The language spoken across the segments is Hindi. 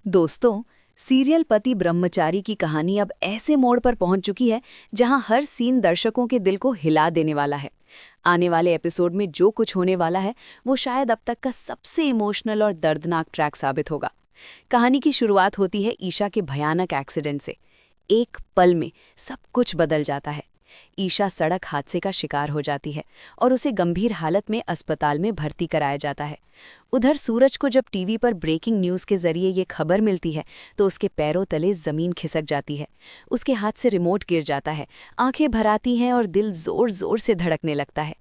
दोस्तों, सीरियल पति ब्रह्मचारी की कहानी अब ऐसे मोड़ पर पहुंच चुकी है जहां हर सीन दर्शकों के दिल को हिला देने वाला है। आने वाले एपिसोड में जो कुछ होने वाला है वो शायद अब तक का सबसे इमोशनल और दर्दनाक ट्रैक साबित होगा। कहानी की शुरुआत होती है ईशा के भयानक एक्सीडेंट से। एक पल में सब कुछ बदल जाता है। ईशा सड़क हादसे का शिकार हो जाती है और उसे गंभीर हालत में अस्पताल में भर्ती कराया जाता है। उधर सूरज को जब टीवी पर ब्रेकिंग न्यूज़ के जरिए ये खबर मिलती है तो उसके पैरों तले जमीन खिसक जाती है। उसके हाथ से रिमोट गिर जाता है, आंखें भर आती हैं और दिल जोर जोर से धड़कने लगता है।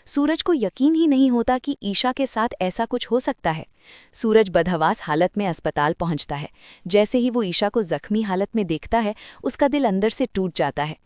सूरज को यकीन ही नहीं होता कि ईशा के साथ ऐसा कुछ हो सकता है। सूरज बदहवास हालत में अस्पताल पहुंचता है। जैसे ही वो ईशा को जख्मी हालत में देखता है, उसका दिल अंदर से टूट जाता है।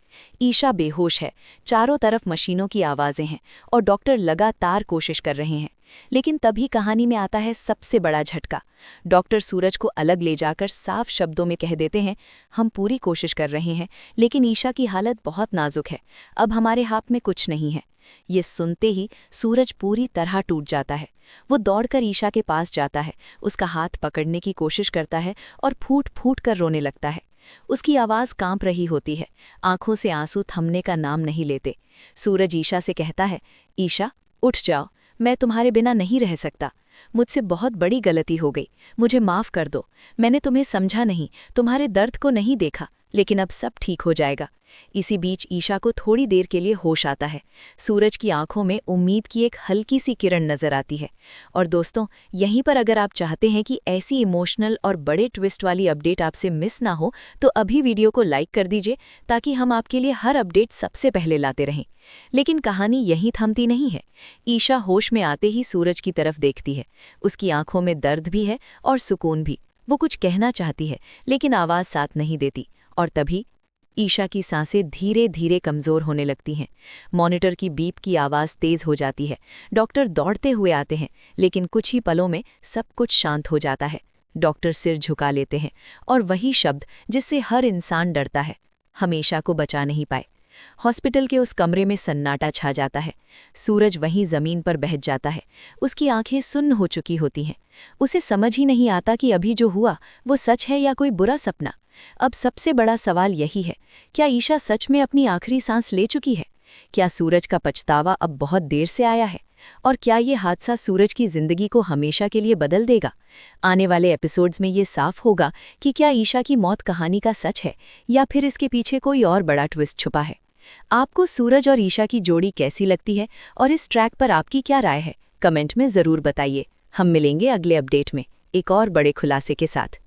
ईशा बेहोश है, चारों तरफ मशीनों की आवाज़ें हैं और डॉक्टर लगातार कोशिश कर रहे हैं। लेकिन तभी कहानी में आता है सबसे बड़ा झटका। डॉक्टर सूरज को अलग ले जाकर साफ शब्दों में कह देते हैं, हम पूरी कोशिश कर रहे हैं लेकिन ईशा की हालत बहुत नाजुक है, अब हमारे हाथ में कुछ नहीं है। ये सुनते ही सूरज पूरी तरह टूट जाता है। वो दौड़कर ईशा के पास जाता है, उसका हाथ पकड़ने की कोशिश करता है और फूट फूट कर रोने लगता है। उसकी आवाज़ कांप रही होती है, आंखों से आंसू थमने का नाम नहीं लेते। सूरज ईशा से कहता है, ईशा उठ जाओ, मैं तुम्हारे बिना नहीं रह सकता। मुझसे बहुत बड़ी गलती हो गई, मुझे माफ़ कर दो। मैंने तुम्हें समझा नहीं, तुम्हारे दर्द को नहीं देखा, लेकिन अब सब ठीक हो जाएगा। इसी बीच ईशा को थोड़ी देर के लिए होश आता है। सूरज की आंखों में उम्मीद की एक हल्की सी किरण नजर आती है। और दोस्तों, यहीं पर अगर आप चाहते हैं कि ऐसी इमोशनल और बड़े ट्विस्ट वाली अपडेट आपसे मिस ना हो तो अभी वीडियो को लाइक कर दीजिए ताकि हम आपके लिए हर अपडेट सबसे पहले लाते रहें। लेकिन कहानी यहीं थमती नहीं है। ईशा होश में आते ही सूरज की तरफ देखती है। उसकी आंखों में दर्द भी है और सुकून भी। वो कुछ कहना चाहती है लेकिन आवाज़ साथ नहीं देती। और तभी ईशा की सांसें धीरे धीरे कमज़ोर होने लगती हैं। मॉनिटर की बीप की आवाज़ तेज़ हो जाती है। डॉक्टर दौड़ते हुए आते हैं लेकिन कुछ ही पलों में सब कुछ शांत हो जाता है। डॉक्टर सिर झुका लेते हैं और वही शब्द जिससे हर इंसान डरता है, हमेशा को बचा नहीं पाए। हॉस्पिटल के उस कमरे में सन्नाटा छा जाता है। सूरज वहीं ज़मीन पर बैठ जाता है। उसकी आंखें सुन्न हो चुकी होती हैं। उसे समझ ही नहीं आता कि अभी जो हुआ वो सच है या कोई बुरा सपना। अब सबसे बड़ा सवाल यही है, क्या ईशा सच में अपनी आखिरी सांस ले चुकी है? क्या सूरज का पछतावा अब बहुत देर से आया है? और क्या ये हादसा सूरज की जिंदगी को हमेशा के लिए बदल देगा? आने वाले एपिसोड्स में ये साफ होगा कि क्या ईशा की मौत कहानी का सच है या फिर इसके पीछे कोई और बड़ा ट्विस्ट छुपा है। आपको सूरज और ईशा की जोड़ी कैसी लगती है और इस ट्रैक पर आपकी क्या राय है? कमेंट में ज़रूर बताइए। हम मिलेंगे अगले अपडेट में एक और बड़े खुलासे के साथ।